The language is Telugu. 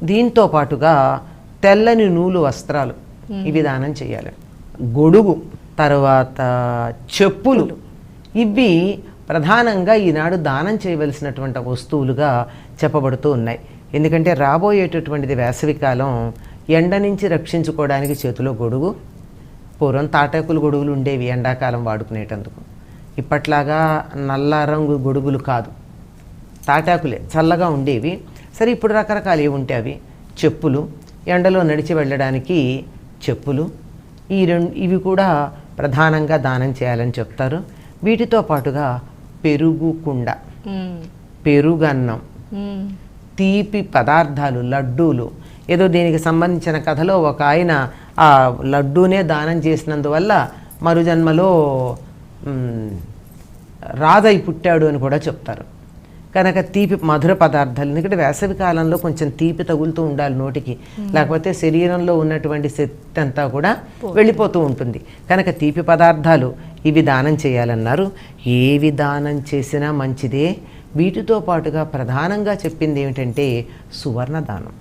దీంతో పాటుగా తెల్లని నూలు వస్త్రాలు ఇవి దానం చేయాలి. గొడుగు, తర్వాత చెప్పులు, ఇవి ప్రధానంగా ఈనాడు దానం చేయవలసినటువంటి వస్తువులుగా చెప్పబడుతూ ఉన్నాయి. ఎందుకంటే రాబోయేటటువంటిది వేసవికాలం, ఎండ నుంచి రక్షించుకోవడానికి చేతిలో గొడుగు. పూర్వం తాటాకులు గొడుగులు ఉండేవి ఎండాకాలం వాడుకునేటందుకు. ఇప్పట్లాగా నల్ల రంగు గొడుగులు కాదు, తాటాకులే చల్లగా ఉండేవి. సరే, ఇప్పుడు రకరకాలు ఏవి ఉంటే అవి. చెప్పులు, ఎండలో నడిచి వెళ్ళడానికి చెప్పులు, ఇవి కూడా ప్రధానంగా దానం చేయాలని చెప్తారు. వీటితో పాటుగా పెరుగు కుండ, పెరుగన్నం, తీపి పదార్థాలు, లడ్డూలు. ఏదో దీనికి సంబంధించిన కథలో ఒక ఆయన ఆ లడ్డూనే దానం చేసినందువల్ల మరుజన్మలో రాజై పుట్టాడు అని కూడా చెప్తారు. కనుక తీపి మధుర పదార్థాలు, ఎందుకంటే వేసవి కాలంలో కొంచెం తీపి తగులుతూ ఉండాలి నోటికి, లేకపోతే శరీరంలో ఉన్నటువంటి శక్తి అంతా కూడా వెళ్ళిపోతూ ఉంటుంది. కనుక తీపి పదార్థాలు ఇవి దానం చేయాలన్నారు. ఏవి దానం చేసినా మంచిదే. వీటితో పాటుగా ప్రధానంగా చెప్పింది ఏమిటంటే సువర్ణ దానం.